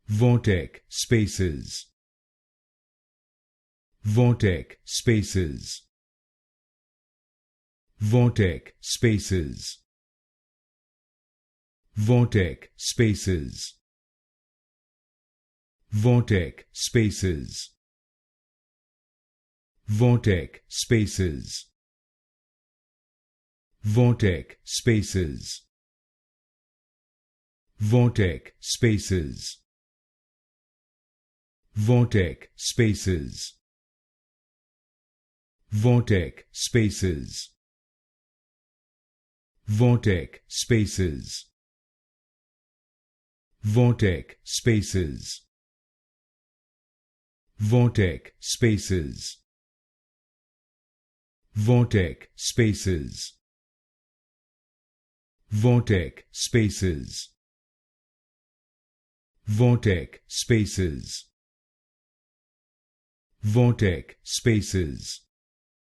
VORTEK Spaces. VORTEK Spaces. VORTEK Spaces. VORTEK Spaces. VORTEK Spaces. VORTEK Spaces. VORTEK Spaces. VORTEK Spaces. VORTEK Spaces. VORTEK Spaces. VORTEK Spaces. VORTEK Spaces. VORTEK Spaces. VORTEK Spaces. VORTEK Spaces. VORTEK Spaces. VORTEK Spaces.